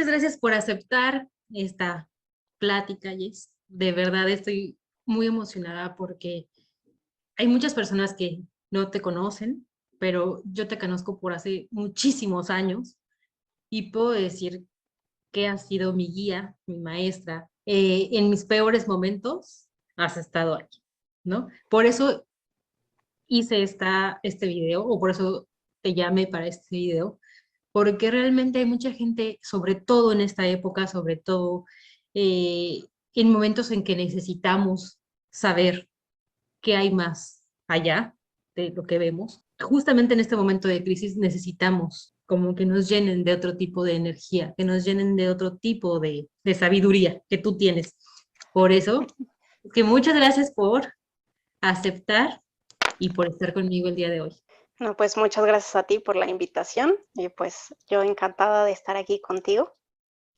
muchas gracias por aceptar esta plática, Jess. De verdad estoy muy emocionada porque hay muchas personas que no te conocen, pero yo te conozco por hace muchísimos años y puedo decir que has sido mi guía, mi maestra. En mis peores momentos has estado ahí, ¿no? Por eso hice este video, o por eso te llamé para este video, porque realmente hay mucha gente, sobre todo en esta época, sobre todo eh, en momentos en que necesitamos saber qué hay más allá de lo que vemos. Justamente en este momento de crisis necesitamos como que nos llenen de otro tipo de energía, que nos llenen de otro tipo de sabiduría que tú tienes. Por eso, que muchas gracias por aceptar y por estar conmigo el día de hoy. No, pues muchas gracias a ti por la invitación y pues yo encantada de estar aquí contigo.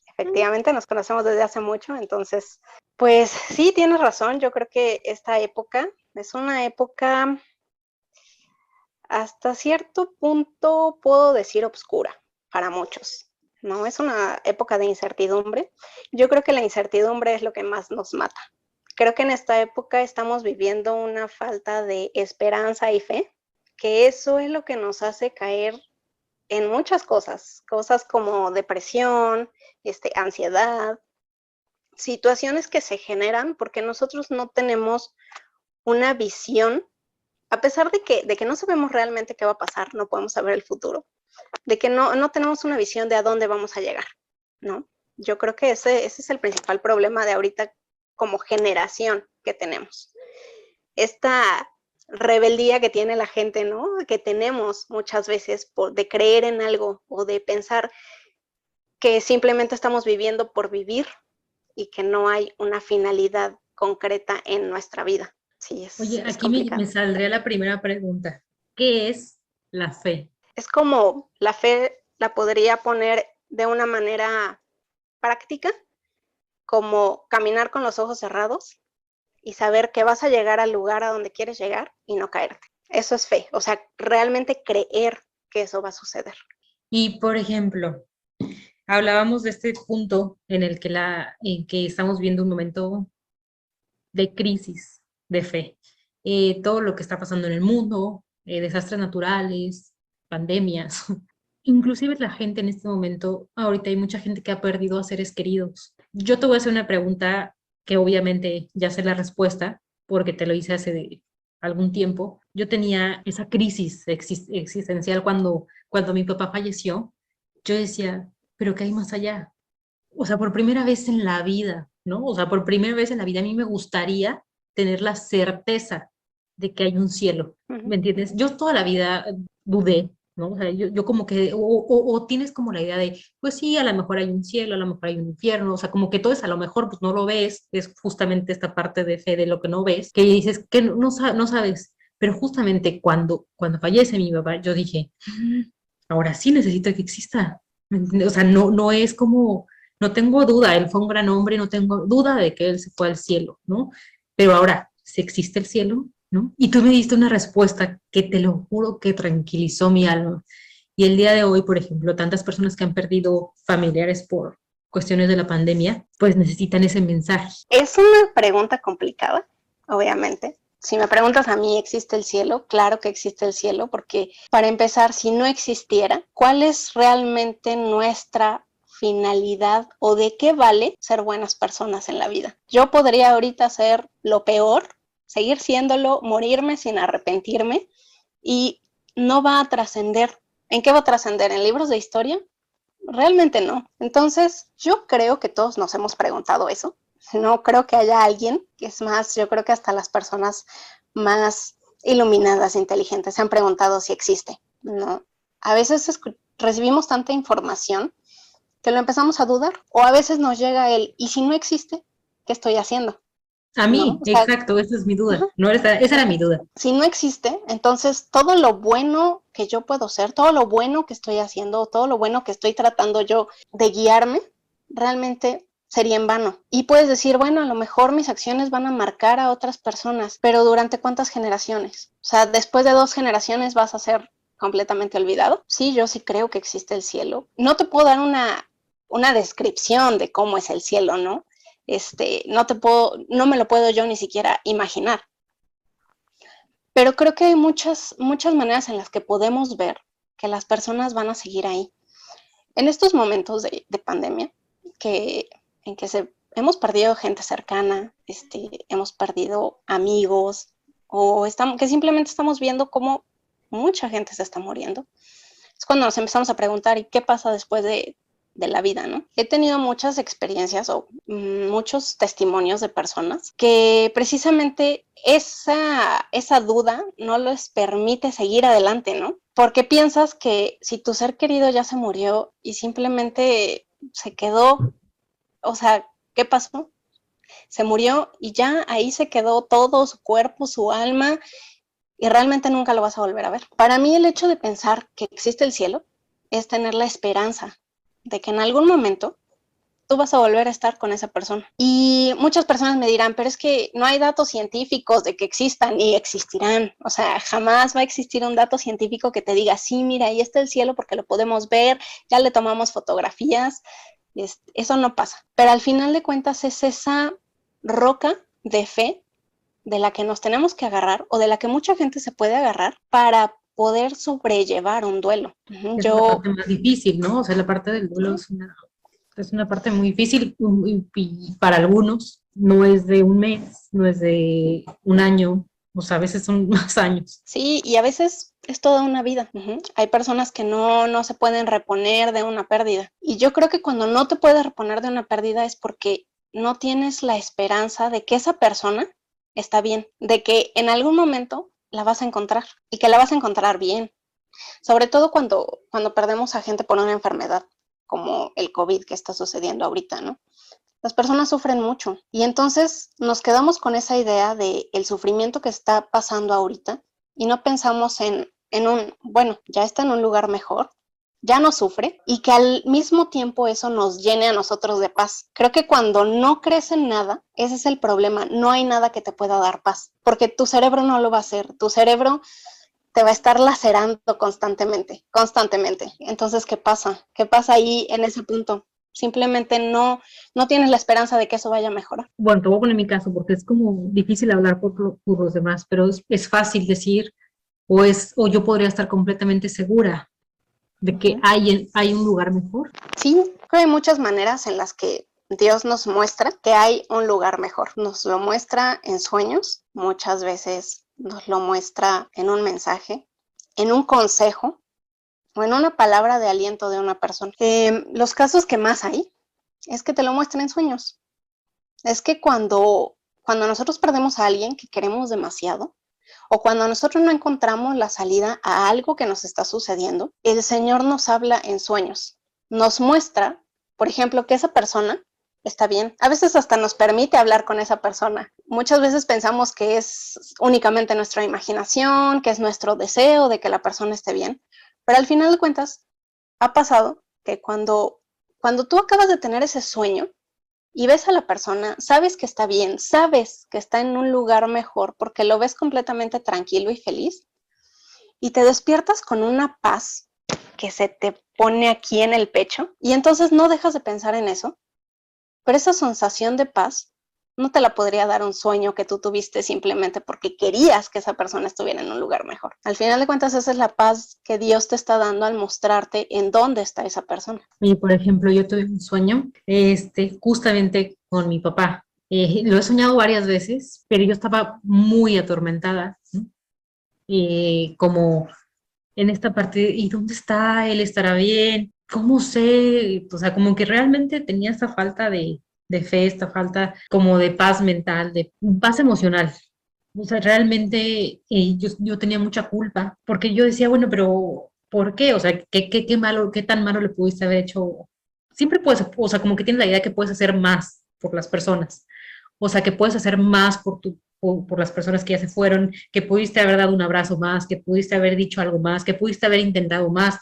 Efectivamente, nos conocemos desde hace mucho, entonces, pues sí, tienes razón. Yo creo que esta época es una época hasta cierto punto, puedo decir, oscura para muchos, ¿no? Es una época de incertidumbre. Yo creo que la incertidumbre es lo que más nos mata. Creo que en esta época estamos viviendo una falta de esperanza y fe, que eso es lo que nos hace caer en muchas cosas, cosas como depresión, ansiedad, situaciones que se generan porque nosotros no tenemos una visión, a pesar de que no sabemos realmente qué va a pasar, no podemos saber el futuro, de que no tenemos una visión de a dónde vamos a llegar, ¿no? Yo creo que ese es el principal problema de ahorita como generación que tenemos. Esta rebeldía que tiene la gente, ¿no? Que tenemos muchas veces de creer en algo o de pensar que simplemente estamos viviendo por vivir y que no hay una finalidad concreta en nuestra vida. Sí, Oye, es aquí me complicado. saldría la primera pregunta. ¿Qué es la fe? Es como la fe la podría poner de una manera práctica, como caminar con los ojos cerrados y saber que vas a llegar al lugar a donde quieres llegar y no caerte. Eso es fe, o sea, realmente creer que eso va a suceder. Y, por ejemplo, hablábamos de este punto en que estamos viendo un momento de crisis de fe. Todo lo que está pasando en el mundo, desastres naturales, pandemias. Inclusive la gente en este momento, ahorita hay mucha gente que ha perdido a seres queridos. Yo te voy a hacer una pregunta que obviamente ya sé la respuesta, porque te lo hice hace algún tiempo. Yo tenía esa crisis existencial cuando mi papá falleció. Yo decía, ¿pero qué hay más allá? O sea, por primera vez en la vida, ¿no? O sea, por primera vez en la vida a mí me gustaría tener la certeza de que hay un cielo, ¿me entiendes? Yo toda la vida dudé, ¿no? O sea, yo como que, o tienes como la idea de, pues sí, a lo mejor hay un cielo, a lo mejor hay un infierno, o sea, como que todo es a lo mejor, pues no lo ves, es justamente esta parte de fe de lo que no ves, que dices que no sabes, pero justamente cuando fallece mi papá, yo dije, ahora sí necesito que exista, ¿me entiendes? O sea, no es como no tengo duda, él fue un gran hombre, no tengo duda de que él se fue al cielo, ¿no? Pero ahora, si existe el cielo, ¿no? Y tú me diste una respuesta que te lo juro que tranquilizó mi alma. Y el día de hoy, por ejemplo, tantas personas que han perdido familiares por cuestiones de la pandemia, pues necesitan ese mensaje. Es una pregunta complicada, obviamente. Si me preguntas a mí, ¿existe el cielo? Claro que existe el cielo, porque para empezar, si no existiera, ¿cuál es realmente nuestra finalidad o de qué vale ser buenas personas en la vida? Yo podría ahorita hacer lo peor, seguir siéndolo, morirme sin arrepentirme y no va a trascender. ¿En qué va a trascender? ¿En libros de historia? Realmente no. Entonces, yo creo que todos nos hemos preguntado eso. No creo que haya alguien, que es más, yo creo que hasta las personas más iluminadas, inteligentes, se han preguntado si existe. No. A veces recibimos tanta información que lo empezamos a dudar, o a veces nos llega el, ¿y si no existe? ¿Qué estoy haciendo? A ¿No? mí, O sea, exacto, esa es mi duda. uh-huh. No, esa era mi duda. Si no existe, entonces todo lo bueno que yo puedo ser, todo lo bueno que estoy haciendo, todo lo bueno que estoy tratando yo de guiarme, realmente sería en vano. Y puedes decir, bueno, a lo mejor mis acciones van a marcar a otras personas, pero ¿durante cuántas generaciones? O sea, después de 2 generaciones vas a ser completamente olvidado. Sí, yo sí creo que existe el cielo. No te puedo dar una una descripción de cómo es el cielo, ¿no? No me lo puedo yo ni siquiera imaginar. Pero creo que hay muchas maneras en las que podemos ver que las personas van a seguir ahí. En estos momentos de pandemia, en que hemos perdido gente cercana, hemos perdido amigos, que simplemente estamos viendo cómo mucha gente se está muriendo, es cuando nos empezamos a preguntar, ¿y qué pasa después de la vida, ¿no? He tenido muchas experiencias o muchos testimonios de personas que precisamente esa duda no les permite seguir adelante, ¿no? Porque piensas que si tu ser querido ya se murió y simplemente se quedó, o sea, ¿qué pasó? Se murió y ya ahí se quedó todo, su cuerpo, su alma, y realmente nunca lo vas a volver a ver. Para mí el hecho de pensar que existe el cielo es tener la esperanza de que en algún momento tú vas a volver a estar con esa persona. Y muchas personas me dirán, pero es que no hay datos científicos de que existan y existirán. O sea, jamás va a existir un dato científico que te diga, sí, mira, ahí está el cielo porque lo podemos ver, ya le tomamos fotografías. Eso no pasa. Pero al final de cuentas es esa roca de fe de la que nos tenemos que agarrar o de la que mucha gente se puede agarrar para poder sobrellevar un duelo. Es la parte más difícil, ¿no? O sea, la parte del duelo es una parte muy difícil y para algunos no es de un mes, no es de un año, o sea, a veces son más años. Sí, y a veces es toda una vida. Hay personas que no se pueden reponer de una pérdida. Y yo creo que cuando no te puedes reponer de una pérdida es porque no tienes la esperanza de que esa persona está bien, de que en algún momento la vas a encontrar y que la vas a encontrar bien. Sobre todo cuando perdemos a gente por una enfermedad como el COVID que está sucediendo ahorita, ¿no? Las personas sufren mucho y entonces nos quedamos con esa idea de el sufrimiento que está pasando ahorita y no pensamos bueno, ya está en un lugar mejor, ya no sufre y que al mismo tiempo eso nos llene a nosotros de paz. Creo que cuando no crees en nada, ese es el problema, no hay nada que te pueda dar paz, porque tu cerebro no lo va a hacer, tu cerebro te va a estar lacerando constantemente. Entonces, ¿qué pasa? ¿Qué pasa ahí en ese punto? Simplemente no tienes la esperanza de que eso vaya a mejorar. Bueno, te voy a poner mi caso porque es como difícil hablar por los demás, pero es fácil decir, o yo podría estar completamente segura de que hay un lugar mejor. Sí, creo que hay muchas maneras en las que Dios nos muestra que hay un lugar mejor. Nos lo muestra en sueños, muchas veces nos lo muestra en un mensaje, en un consejo o en una palabra de aliento de una persona. Los casos que más hay es que te lo muestran en sueños. Es que cuando nosotros perdemos a alguien que queremos demasiado, o cuando nosotros no encontramos la salida a algo que nos está sucediendo, el Señor nos habla en sueños. Nos muestra, por ejemplo, que esa persona está bien. A veces hasta nos permite hablar con esa persona. Muchas veces pensamos que es únicamente nuestra imaginación, que es nuestro deseo de que la persona esté bien. Pero al final de cuentas, ha pasado que cuando tú acabas de tener ese sueño, y ves a la persona, sabes que está bien, sabes que está en un lugar mejor porque lo ves completamente tranquilo y feliz y te despiertas con una paz que se te pone aquí en el pecho y entonces no dejas de pensar en eso, pero esa sensación de paz no te la podría dar un sueño que tú tuviste simplemente porque querías que esa persona estuviera en un lugar mejor. Al final de cuentas, esa es la paz que Dios te está dando al mostrarte en dónde está esa persona. Y por ejemplo, yo tuve un sueño, justamente con mi papá. Lo he soñado varias veces, pero yo estaba muy atormentada, ¿no? Como en esta parte, ¿y dónde está? ¿Él estará bien? ¿Cómo sé? O sea, como que realmente tenía esta falta de fe, esta falta como de paz mental, de paz emocional. O sea, realmente yo tenía mucha culpa, porque yo decía, bueno, pero ¿por qué? O sea, ¿qué malo, qué tan malo le pudiste haber hecho? Siempre puedes, o sea, como que tienes la idea que puedes hacer más por las personas, o sea, que puedes hacer más por las personas que ya se fueron, que pudiste haber dado un abrazo más, que pudiste haber dicho algo más, que pudiste haber intentado más,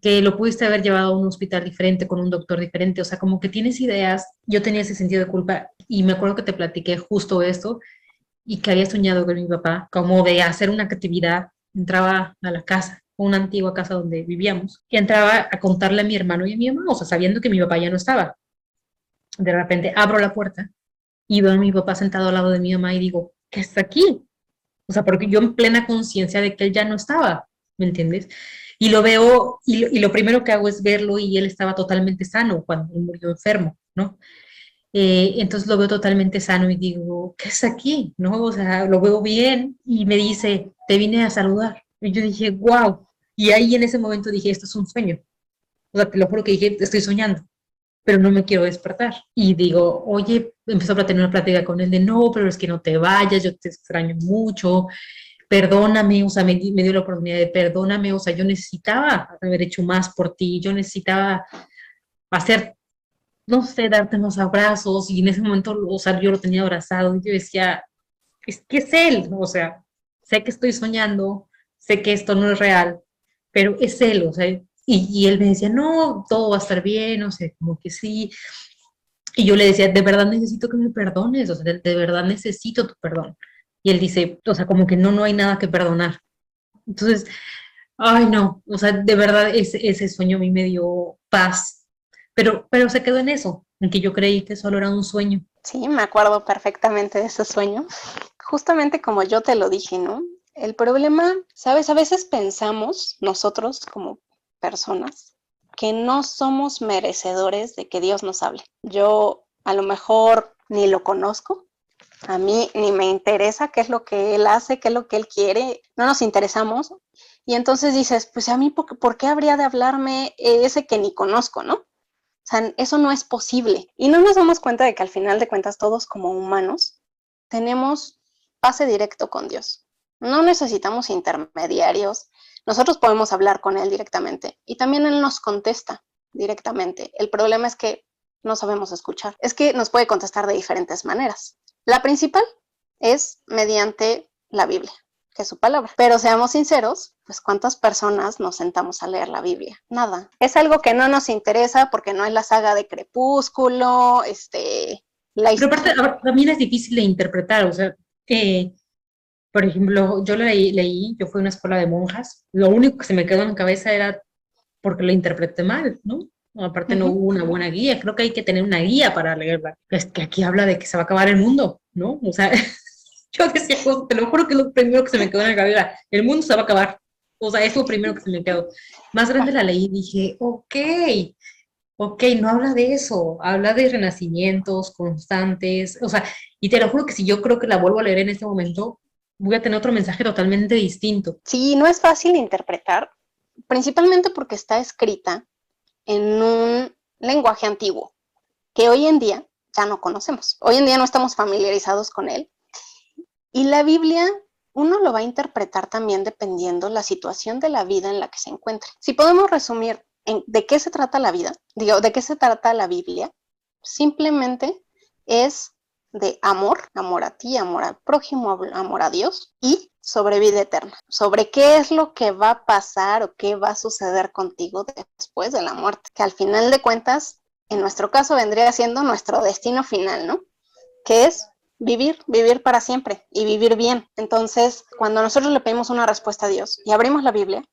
que lo pudiste haber llevado a un hospital diferente, con un doctor diferente, o sea, como que tienes ideas. Yo tenía ese sentido de culpa y me acuerdo que te platiqué justo esto y que había soñado con mi papá, como de hacer una actividad, entraba a la casa una antigua casa donde vivíamos, y entraba a contarle a mi hermano y a mi mamá, o sea, sabiendo que mi papá ya no estaba. De repente abro la puerta y veo a mi papá sentado al lado de mi mamá y digo, ¿qué está aquí? O sea, porque yo en plena conciencia de que él ya no estaba, ¿me entiendes? Y lo veo, y lo primero que hago es verlo y él estaba totalmente sano cuando él murió enfermo, ¿no? Entonces lo veo totalmente sano y digo, ¿qué es aquí? ¿No? O sea, lo veo bien y me dice, te vine a saludar. Y yo dije, wow. Y ahí en ese momento dije, esto es un sueño. O sea, te lo juro que dije, estoy soñando, pero no me quiero despertar. Y digo, oye, empezó a tener una plática con él de, no, pero es que no te vayas, yo te extraño mucho, perdóname, o sea, me dio la oportunidad de perdóname, o sea, yo necesitaba haber hecho más por ti, yo necesitaba hacer, no sé, darte unos abrazos, y en ese momento, o sea, yo lo tenía abrazado, y yo decía, es que es él, o sea, sé que estoy soñando, sé que esto no es real, pero es él, o sea, y él me decía, no, todo va a estar bien, o sea, como que sí, y yo le decía, de verdad necesito que me perdones, o sea, de verdad necesito tu perdón. Y él dice, o sea, como que no, no hay nada que perdonar. Entonces, ay, no, o sea, de verdad ese sueño a mí me dio paz, pero se quedó en eso, en que yo creí que solo era un sueño. Sí, me acuerdo perfectamente de ese sueño. Justamente como yo te lo dije, ¿no? El problema, ¿sabes? A veces pensamos nosotros como personas que no somos merecedores de que Dios nos hable. Yo a lo mejor ni lo conozco, a mí ni me interesa qué es lo que Él hace, qué es lo que Él quiere, no nos interesamos. Y entonces dices, pues a mí, ¿por qué habría de hablarme ese que ni conozco, ¿no? O sea, eso no es posible. Y no nos damos cuenta de que al final de cuentas todos como humanos tenemos pase directo con Dios. No necesitamos intermediarios. Nosotros podemos hablar con Él directamente y también Él nos contesta directamente. El problema es que no sabemos escuchar. Es que nos puede contestar de diferentes maneras. La principal es mediante la Biblia, que es su palabra. Pero seamos sinceros, pues ¿cuántas personas nos sentamos a leer la Biblia? Nada. Es algo que no nos interesa porque no es la saga de Crepúsculo, la Pero aparte, historia. también es difícil de interpretar, o sea, eh, por ejemplo, yo leí, yo fui a una escuela de monjas, lo único que se me quedó en la cabeza era porque lo interpreté mal, ¿no? Aparte no hubo una buena guía, creo que hay que tener una guía para leerla. Es que aquí habla de que se va a acabar el mundo, ¿no? O sea, yo decía, "Oh, te lo juro que es lo primero que se me quedó en la cabeza, el mundo se va a acabar". O sea, es lo primero que se me quedó. Más grande la leí y dije, ok, no habla de eso, habla de renacimientos constantes, o sea, y te lo juro que si yo creo que la vuelvo a leer en este momento, voy a tener otro mensaje totalmente distinto. Sí, no es fácil de interpretar, principalmente porque está escrita en un lenguaje antiguo que hoy en día ya no conocemos. Hoy en día no estamos familiarizados con él. Y la Biblia uno lo va a interpretar también dependiendo la situación de la vida en la que se encuentre. Si podemos resumir de qué se trata la vida, digo, de qué se trata la Biblia, simplemente es de amor, amor a ti, amor al prójimo, amor a Dios y sobre vida eterna, sobre qué es lo que va a pasar o qué va a suceder contigo después de la muerte, que al final de cuentas, en nuestro caso vendría siendo nuestro destino final, ¿no? Que es vivir, vivir para siempre y vivir bien. Entonces, cuando nosotros le pedimos una respuesta a Dios y abrimos la Biblia,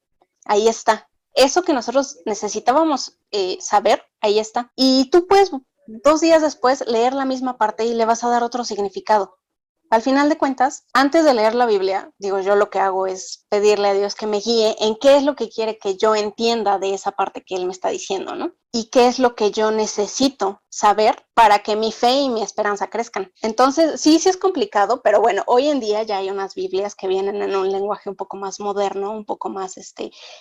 ahí está. Eso que nosotros necesitábamos saber, ahí está. Y tú puedes 2 días después leer la misma parte y le vas a dar otro significado. Al final de cuentas, antes de leer la Biblia, digo, yo lo que hago es pedirle a Dios que me guíe en qué es lo que quiere que yo entienda de esa parte que Él me está diciendo, ¿no? Y qué es lo que yo necesito saber para que mi fe y mi esperanza crezcan. Entonces, sí, sí es complicado, pero bueno, hoy en día ya hay unas Biblias que vienen en un lenguaje un poco más moderno, un poco más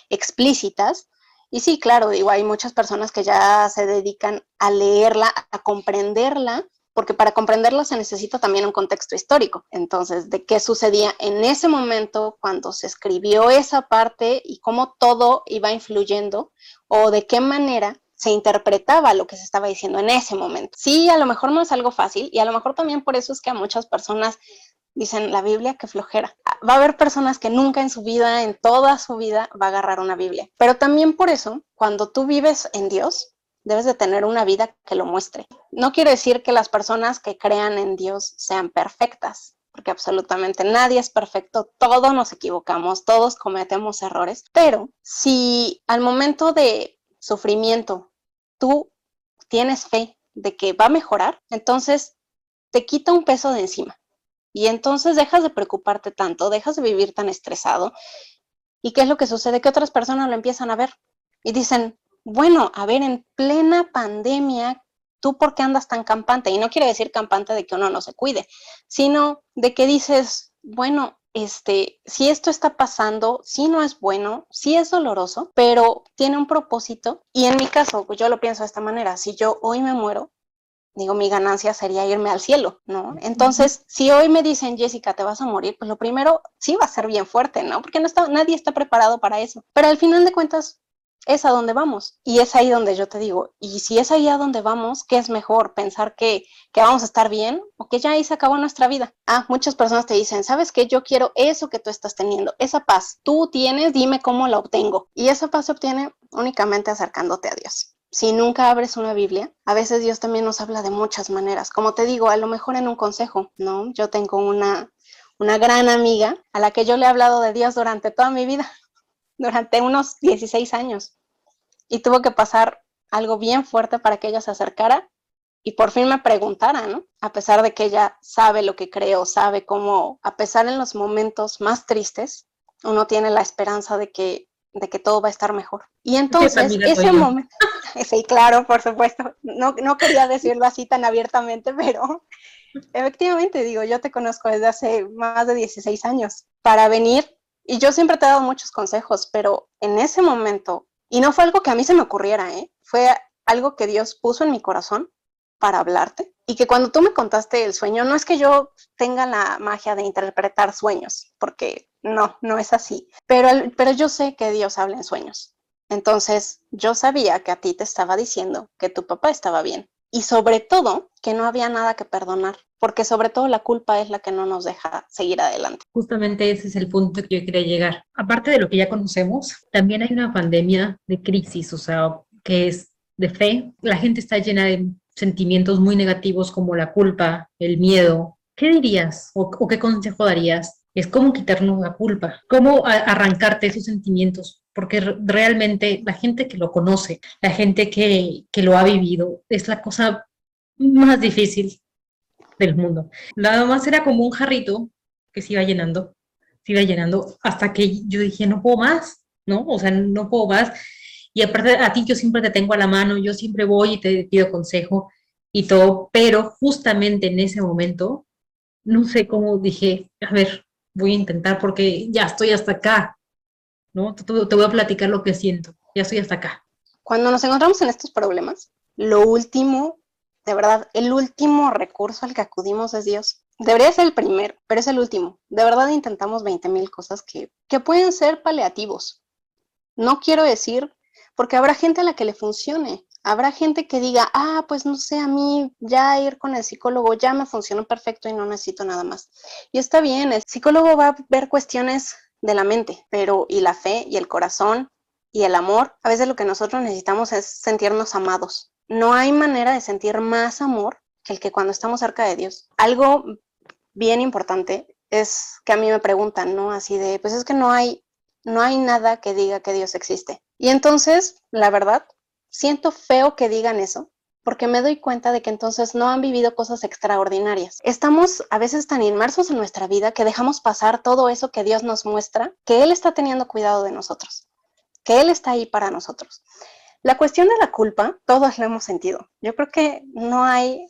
explícitas. Y sí, claro, digo, hay muchas personas que ya se dedican a leerla, a comprenderla, porque para comprenderla se necesita también un contexto histórico. Entonces, de qué sucedía en ese momento cuando se escribió esa parte y cómo todo iba influyendo o de qué manera se interpretaba lo que se estaba diciendo en ese momento. Sí, a lo mejor no es algo fácil y a lo mejor también por eso es que a muchas personas dicen la Biblia, qué flojera. Va a haber personas que nunca en su vida, en toda su vida, va a agarrar una Biblia. Pero también por eso, cuando tú vives en Dios, debes de tener una vida que lo muestre. No quiere decir que las personas que crean en Dios sean perfectas. porque absolutamente nadie es perfecto, todos nos equivocamos, todos cometemos errores, pero si al momento de sufrimiento tú tienes fe de que va a mejorar, entonces te quita un peso de encima y entonces dejas de preocuparte tanto, dejas de vivir tan estresado. ¿Y qué es lo que sucede? Que otras personas lo empiezan a ver y dicen, bueno, a ver, en plena pandemia, ¿tú por qué andas tan campante? Y no quiere decir campante de que uno no se cuide, sino de que dices, bueno, si esto está pasando, sí no es bueno, sí es doloroso, pero tiene un propósito. Y en mi caso, pues yo lo pienso de esta manera, si yo hoy me muero, digo, mi ganancia sería irme al cielo, ¿no? Entonces, si hoy me dicen, Jessica, te vas a morir, pues lo primero sí va a ser bien fuerte, ¿no? Porque nadie está preparado para eso. Pero al final de cuentas, es a donde vamos. Y es ahí donde yo te digo, y si es ahí a donde vamos, ¿qué es mejor? ¿Pensar que vamos a estar bien o que ya ahí se acabó nuestra vida? Muchas personas te dicen, ¿sabes qué? Yo quiero eso que tú estás teniendo, esa paz. Tú tienes, dime cómo la obtengo. Y esa paz se obtiene únicamente acercándote a Dios. Si nunca abres una Biblia, a veces Dios también nos habla de muchas maneras. Como te digo, a lo mejor en un consejo, ¿no? Yo tengo una gran amiga a la que yo le he hablado de Dios durante toda mi vida, durante unos 16 años. Y tuvo que pasar algo bien fuerte para que ella se acercara y por fin me preguntara, ¿no? A pesar de que ella sabe lo que creo, sabe cómo, a pesar en los momentos más tristes, uno tiene la esperanza de que todo va a estar mejor. Y entonces, ese momento, sí, claro, por supuesto, no quería decirlo así tan abiertamente, pero efectivamente, digo, yo te conozco desde hace más de 16 años para venir y yo siempre te he dado muchos consejos, pero en ese momento, y no fue algo que a mí se me ocurriera, fue algo que Dios puso en mi corazón para hablarte y que cuando tú me contaste el sueño, no es que yo tenga la magia de interpretar sueños, porque no es así, pero yo sé que Dios habla en sueños. Entonces, yo sabía que a ti te estaba diciendo que tu papá estaba bien y sobre todo que no había nada que perdonar, porque sobre todo la culpa es la que no nos deja seguir adelante. Justamente ese es el punto que yo quería llegar. Aparte de lo que ya conocemos, también hay una pandemia de crisis, o sea, que es de fe. La gente está llena de sentimientos muy negativos como la culpa, el miedo. ¿Qué dirías o qué consejo darías? Es cómo quitarnos la culpa, cómo arrancarte esos sentimientos, porque realmente la gente que lo conoce, la gente que lo ha vivido, es la cosa más difícil del mundo. Nada más era como un jarrito que se iba llenando hasta que yo dije, no puedo más, ¿no? O sea, no puedo más. Y aparte a ti yo siempre te tengo a la mano, yo siempre voy y te pido consejo y todo, pero justamente en ese momento, no sé cómo dije, a ver, voy a intentar porque ya estoy hasta acá, ¿no? Te voy a platicar lo que siento, ya estoy hasta acá. Cuando nos encontramos en estos problemas, lo último, de verdad, el último recurso al que acudimos es Dios. Debería ser el primero, pero es el último. De verdad intentamos 20,000 cosas que pueden ser paliativos. No quiero decir, porque habrá gente a la que le funcione. Habrá gente que diga, pues no sé, a mí ya ir con el psicólogo ya me funcionó perfecto y no necesito nada más. Y está bien, el psicólogo va a ver cuestiones de la mente, pero y la fe y el corazón y el amor, a veces lo que nosotros necesitamos es sentirnos amados. No hay manera de sentir más amor que el que cuando estamos cerca de Dios. Algo bien importante es que a mí me preguntan, ¿no? Así de, pues es que no hay nada que diga que Dios existe. Y entonces, la verdad, siento feo que digan eso, porque me doy cuenta de que entonces no han vivido cosas extraordinarias. Estamos a veces tan inmersos en nuestra vida que dejamos pasar todo eso que Dios nos muestra, que Él está teniendo cuidado de nosotros, que Él está ahí para nosotros. La cuestión de la culpa, todos la hemos sentido. Yo creo que no hay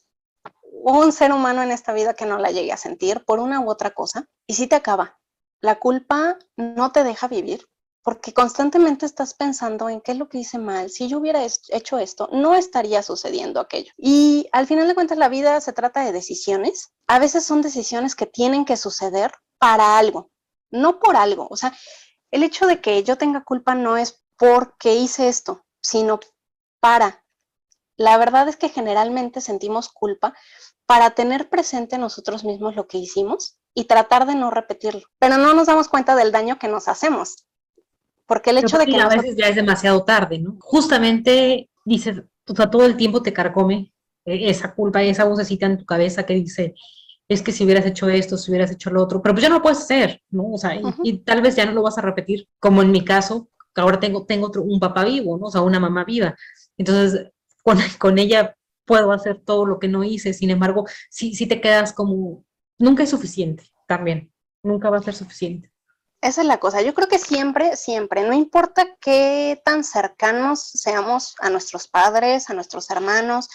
un ser humano en esta vida que no la llegue a sentir por una u otra cosa y sí te acaba. La culpa no te deja vivir porque constantemente estás pensando en qué es lo que hice mal. Si yo hubiera hecho esto, no estaría sucediendo aquello. Y al final de cuentas la vida se trata de decisiones. A veces son decisiones que tienen que suceder para algo, no por algo. O sea, el hecho de que yo tenga culpa no es porque hice esto, sino para. La verdad es que generalmente sentimos culpa para tener presente nosotros mismos lo que hicimos y tratar de no repetirlo. Pero no nos damos cuenta del daño que nos hacemos. Porque el hecho de que A nosotros... veces ya es demasiado tarde, ¿no? Justamente dices, o sea, todo el tiempo te carcome esa culpa, esa vocecita en tu cabeza que dice, es que si hubieras hecho esto, si hubieras hecho lo otro, pero pues ya no lo puedes hacer, ¿no? O sea, y tal vez ya no lo vas a repetir, como en mi caso, que ahora tengo un papá vivo, ¿no? O sea, una mamá viva. Entonces, con ella puedo hacer todo lo que no hice, sin embargo, sí te quedas como, nunca es suficiente también, nunca va a ser suficiente. Esa es la cosa. Yo creo que siempre, siempre, no importa qué tan cercanos seamos a nuestros padres, a nuestros hermanos,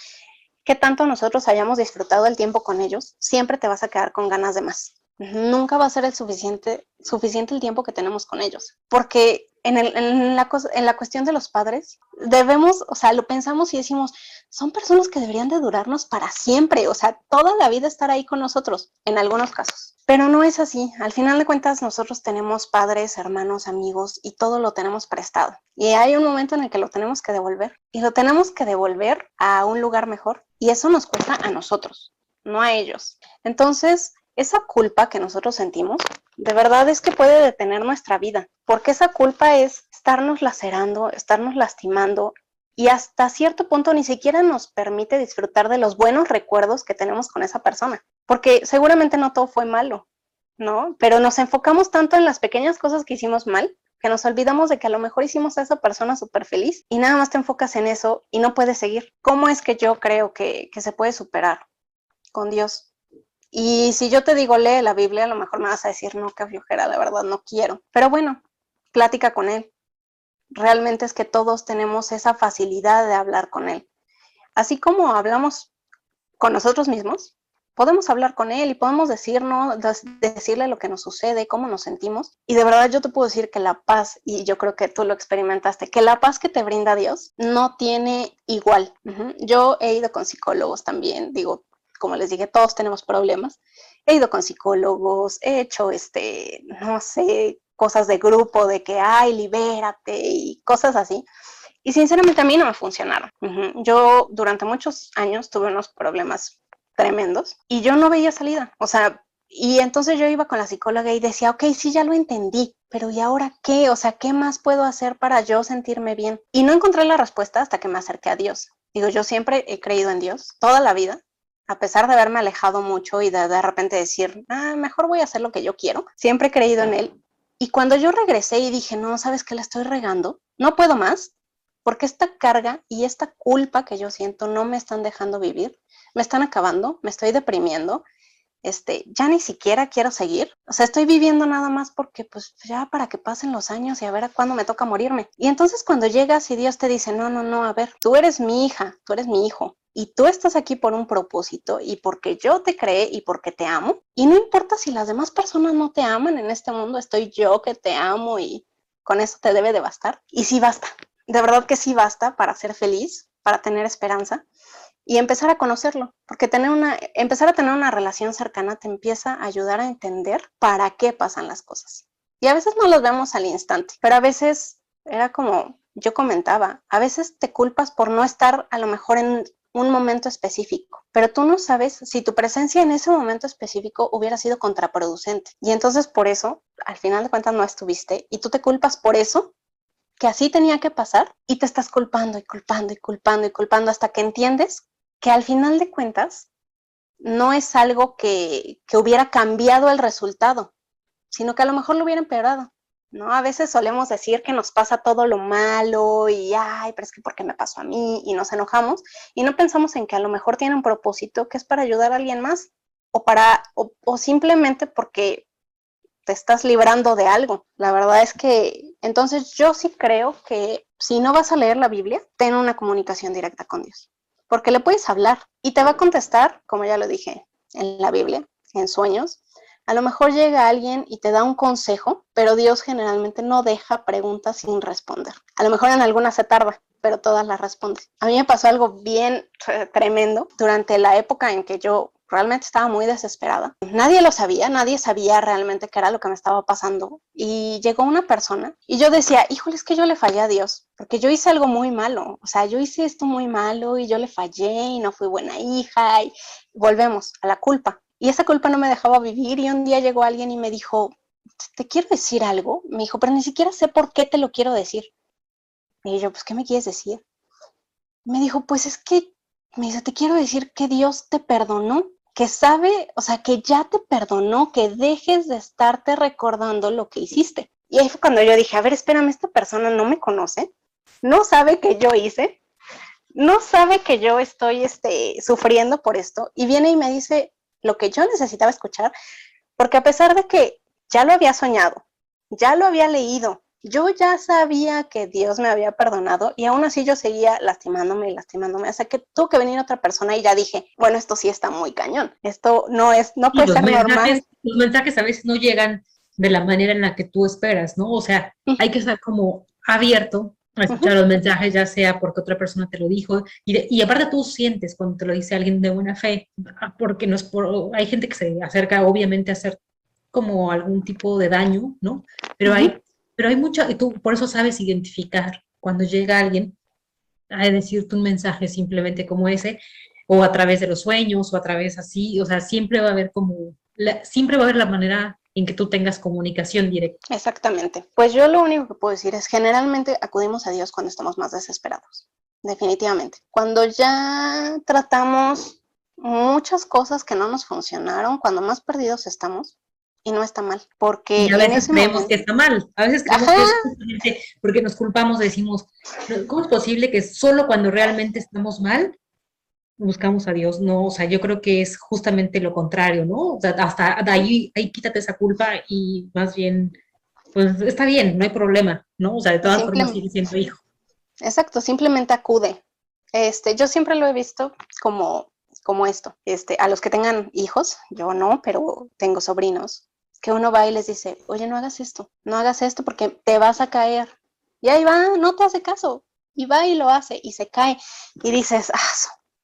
qué tanto nosotros hayamos disfrutado el tiempo con ellos, siempre te vas a quedar con ganas de más. Nunca va a ser el suficiente el tiempo que tenemos con ellos. Porque en la cuestión de los padres, debemos, o sea, lo pensamos y decimos, son personas que deberían de durarnos para siempre, o sea, toda la vida estar ahí con nosotros, en algunos casos. Pero no es así. Al final de cuentas, nosotros tenemos padres, hermanos, amigos y todo lo tenemos prestado. Y hay un momento en el que lo tenemos que devolver. Y lo tenemos que devolver a un lugar mejor. Y eso nos cuesta a nosotros, no a ellos. Entonces, esa culpa que nosotros sentimos, de verdad es que puede detener nuestra vida. Porque esa culpa es estarnos lacerando, estarnos lastimando. Y hasta cierto punto ni siquiera nos permite disfrutar de los buenos recuerdos que tenemos con esa persona. Porque seguramente no todo fue malo, ¿no? Pero nos enfocamos tanto en las pequeñas cosas que hicimos mal, que nos olvidamos de que a lo mejor hicimos a esa persona súper feliz y nada más te enfocas en eso y no puedes seguir. ¿Cómo es que yo creo que se puede superar? Con Dios. Y si yo te digo lee la Biblia, a lo mejor me vas a decir, no, qué flojera, de verdad no quiero. Pero bueno, plática con Él. Realmente es que todos tenemos esa facilidad de hablar con Él. Así como hablamos con nosotros mismos, podemos hablar con él y podemos decirle lo que nos sucede, cómo nos sentimos. Y de verdad yo te puedo decir que la paz, y yo creo que tú lo experimentaste, que la paz que te brinda Dios no tiene igual. Yo he ido con psicólogos también, digo, como les dije, todos tenemos problemas. He ido con psicólogos, he hecho, no sé, cosas de grupo, de que, ay, libérate y cosas así. Y sinceramente a mí no me funcionaron. Yo durante muchos años tuve unos problemas tremendos y yo no veía salida. O sea, y entonces yo iba con la psicóloga y decía, ok, sí, ya lo entendí, pero ¿y ahora qué? O sea, ¿qué más puedo hacer para yo sentirme bien? Y no encontré la respuesta hasta que me acerqué a Dios. Digo, yo siempre he creído en Dios, toda la vida, a pesar de haberme alejado mucho y de repente decir, mejor voy a hacer lo que yo quiero, siempre he creído en Él. Y cuando yo regresé y dije, no, ¿sabes qué? La estoy regando, no puedo más, porque esta carga y esta culpa que yo siento no me están dejando vivir, me están acabando, me estoy deprimiendo, ya ni siquiera quiero seguir, o sea, estoy viviendo nada más porque pues ya para que pasen los años y a ver a cuándo me toca morirme. Y entonces cuando llegas y Dios te dice, no, no, no, a ver, tú eres mi hija, tú eres mi hijo, y tú estás aquí por un propósito y porque yo te creé y porque te amo, y no importa si las demás personas no te aman en este mundo, estoy yo que te amo y con eso te debe de bastar. Y sí basta, de verdad que sí basta para ser feliz, para tener esperanza y empezar a conocerlo, porque empezar a tener una relación cercana te empieza a ayudar a entender para qué pasan las cosas. Y a veces no los vemos al instante, pero a veces era como yo comentaba, a veces te culpas por no estar a lo mejor en un momento específico, pero tú no sabes si tu presencia en ese momento específico hubiera sido contraproducente. Y entonces por eso, al final de cuentas, no estuviste y tú te culpas por eso que así tenía que pasar y te estás culpando y culpando y culpando y culpando hasta que entiendes que al final de cuentas no es algo que hubiera cambiado el resultado, sino que a lo mejor lo hubiera empeorado, ¿no? A veces solemos decir que nos pasa todo lo malo y, ay, pero es que ¿por qué me pasó a mí? Y nos enojamos y no pensamos en que a lo mejor tiene un propósito que es para ayudar a alguien más o simplemente porque te estás librando de algo. La verdad es que entonces yo sí creo que si no vas a leer la Biblia, ten una comunicación directa con Dios, porque le puedes hablar y te va a contestar, como ya lo dije en la Biblia, en sueños. A lo mejor llega alguien y te da un consejo, pero Dios generalmente no deja preguntas sin responder. A lo mejor en algunas se tarda, pero todas las responde. A mí me pasó algo bien tremendo durante la época en que yo realmente estaba muy desesperada. Nadie sabía realmente qué era lo que me estaba pasando. Y llegó una persona y yo decía, híjole, es que yo le fallé a Dios, porque yo hice algo muy malo. O sea, yo hice esto muy malo y yo le fallé y no fui buena hija. Y volvemos a la culpa. Y esa culpa no me dejaba vivir y un día llegó alguien y me dijo, ¿te quiero decir algo? Me dijo, pero ni siquiera sé por qué te lo quiero decir. Y yo, pues, ¿qué me quieres decir? Me dijo, pues es que, me dice, te quiero decir que Dios te perdonó, que sabe, o sea, que ya te perdonó, que dejes de estarte recordando lo que hiciste. Y ahí fue cuando yo dije, a ver, espérame, esta persona no me conoce, no sabe que yo hice, no sabe que yo estoy sufriendo por esto, y viene y me dice lo que yo necesitaba escuchar, porque a pesar de que ya lo había soñado, ya lo había leído, yo ya sabía que Dios me había perdonado y aún así yo seguía lastimándome y lastimándome, hasta que tuvo que venir otra persona y ya dije, bueno, esto sí está muy cañón, esto no Y puede ser normal. los mensajes a veces no llegan de la manera en la que tú esperas, ¿no? O sea, hay que estar como abierto a escuchar Uh-huh. los mensajes, ya sea porque otra persona te lo dijo, y aparte tú sientes cuando te lo dice alguien de buena fe, porque no es hay gente que se acerca obviamente a hacer como algún tipo de daño, ¿no? Pero Uh-huh. hay mucho, y tú por eso sabes identificar cuando llega alguien a decirte un mensaje simplemente como ese, o a través de los sueños, o a través así, o sea, siempre va a haber siempre va a haber la manera en que tú tengas comunicación directa. Exactamente. Pues yo lo único que puedo decir es generalmente acudimos a Dios cuando estamos más desesperados. Definitivamente. Cuando ya tratamos muchas cosas que no nos funcionaron, cuando más perdidos estamos, y no está mal, Y porque a en veces ese creemos que momento, está mal, a veces creemos ajá, que es justamente porque nos culpamos, decimos, ¿cómo es posible que solo cuando realmente estamos mal buscamos a Dios? No, o sea, yo creo que es justamente lo contrario, ¿no? O sea, hasta de ahí quítate esa culpa y más bien, pues está bien, no hay problema, ¿no? O sea, de todas formas simplemente, sigue siendo hijo. exacto, simplemente acude. Yo siempre lo he visto como esto. A los que tengan hijos, yo no, pero tengo sobrinos, que uno va y les dice, oye, no hagas esto porque te vas a caer. Y ahí va, no te hace caso. Y va y lo hace y se cae. Y dices,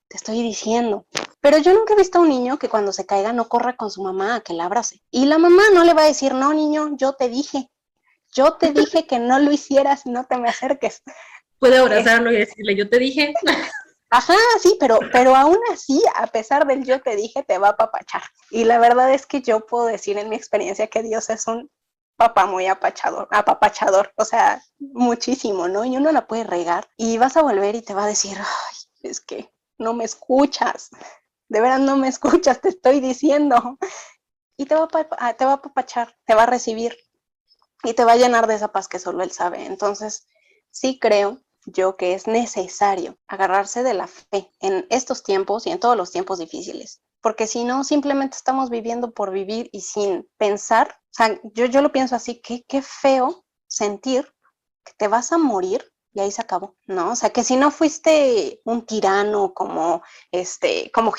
te estoy diciendo. Pero yo nunca he visto a un niño que cuando se caiga no corra con su mamá a que la abrace. Y la mamá no le va a decir, no, niño, yo te dije que no lo hicieras, no te me acerques. Puede Es, abrazarlo y decirle, yo te dije, Ajá, sí, pero aún así, a pesar del yo te dije, te va a apapachar. Y la verdad es que yo puedo decir en mi experiencia que Dios es un papá muy apapachador, o sea, muchísimo, ¿no? Y uno la puede regar y vas a volver y te va a decir, ay, es que no me escuchas, de veras no me escuchas, te estoy diciendo. Y te va a apapachar, te va a recibir y te va a llenar de esa paz que solo Él sabe. Entonces, sí creo yo que es necesario agarrarse de la fe en estos tiempos y en todos los tiempos difíciles, porque si no, simplemente estamos viviendo por vivir y sin pensar, o sea, yo lo pienso así, qué feo sentir que te vas a morir y ahí se acabó, ¿no? O sea, que si no fuiste un tirano como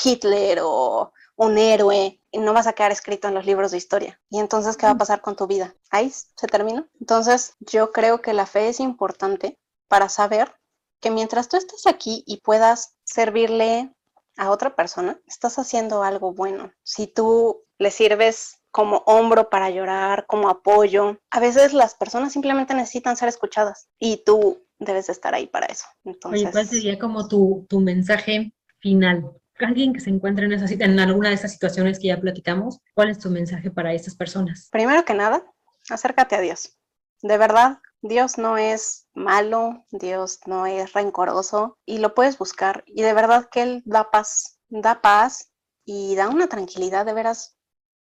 Hitler o un héroe, no vas a quedar escrito en los libros de historia. Y entonces, ¿qué va a pasar con tu vida? Ahí se terminó. Entonces, yo creo que la fe es importante para saber que mientras tú estés aquí y puedas servirle a otra persona, estás haciendo algo bueno. Si tú le sirves como hombro para llorar, como apoyo, a veces las personas simplemente necesitan ser escuchadas y tú debes de estar ahí para eso. oye, ¿cuál Entonces, sería como tu mensaje final? Alguien que se encuentre en alguna de estas situaciones que ya platicamos, ¿cuál es tu mensaje para estas personas? primero que nada, acércate a Dios. De verdad, Dios no es malo, Dios no es rencoroso y lo puedes buscar. Y de verdad que Él da paz y da una tranquilidad de veras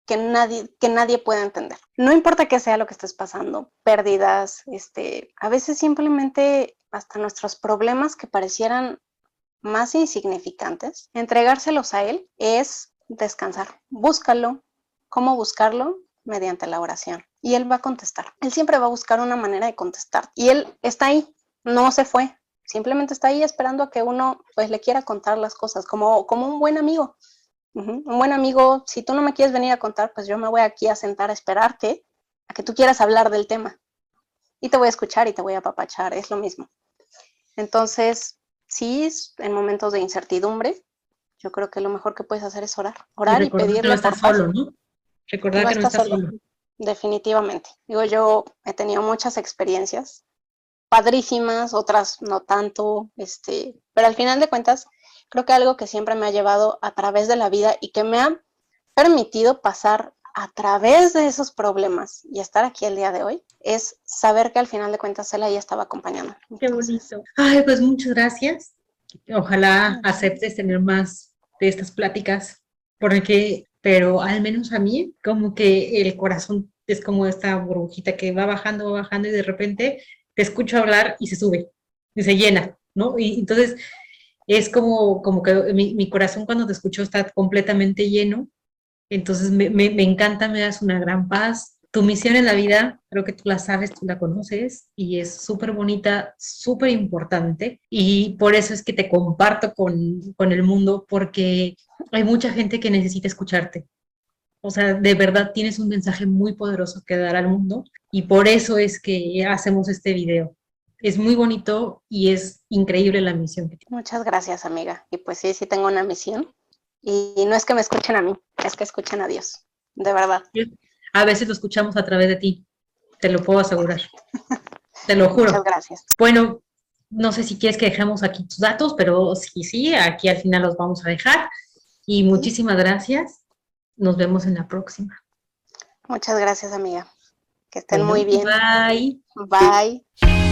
que nadie puede entender. No importa qué sea lo que estés pasando, pérdidas, a veces simplemente hasta nuestros problemas que parecieran más insignificantes, entregárselos a Él es descansar. Búscalo. ¿Cómo buscarlo? Mediante la oración. Y Él va a contestar. Él siempre va a buscar una manera de contestar. Y Él está ahí, no se fue. Simplemente está ahí esperando a que uno pues le quiera contar las cosas, como un buen amigo. Un buen amigo, si tú no me quieres venir a contar, pues yo me voy aquí a sentar a esperarte a que tú quieras hablar del tema. Y te voy a escuchar y te voy a apapachar, es lo mismo. Entonces, sí, en momentos de incertidumbre, yo creo que lo mejor que puedes hacer es Y orar y recordar que no pedirle por estás paz. solo, ¿no? Recordar No que no estás estás solo, solo. definitivamente. Digo, yo he tenido muchas experiencias padrísimas, otras no tanto, pero al final de cuentas, creo que algo que siempre me ha llevado a través de la vida y que me ha permitido pasar a través de esos problemas y estar aquí el día de hoy, es saber que al final de cuentas él ahí estaba acompañando. Qué Entonces, bonito. Ay, pues muchas gracias. Ojalá aceptes tener más de estas pláticas pero al menos a mí, como que el corazón es como esta burbujita que va bajando y de repente te escucho hablar y se sube y se llena, ¿no? Y entonces es como que mi corazón cuando te escucho está completamente lleno, entonces me encanta, me das una gran paz. Tu misión en la vida, creo que tú la sabes, tú la conoces y es súper bonita, súper importante y por eso es que te comparto con el mundo porque hay mucha gente que necesita escucharte. O sea, de verdad tienes un mensaje muy poderoso que dar al mundo y por eso es que hacemos este video. Es muy bonito y es increíble la misión que tiene. Muchas gracias, amiga. Y pues sí, sí tengo una misión. Y no es que me escuchen a mí, es que escuchen a Dios. De verdad. A veces lo escuchamos a través de ti, te lo puedo asegurar, te lo Muchas juro. gracias. Bueno, no sé si quieres que dejemos aquí tus datos, pero sí, sí, aquí al final los vamos a dejar. Y ¿Sí? muchísimas gracias. Nos vemos en la próxima. Muchas gracias, amiga. Que estén muy Bueno, bien. bye. Bye.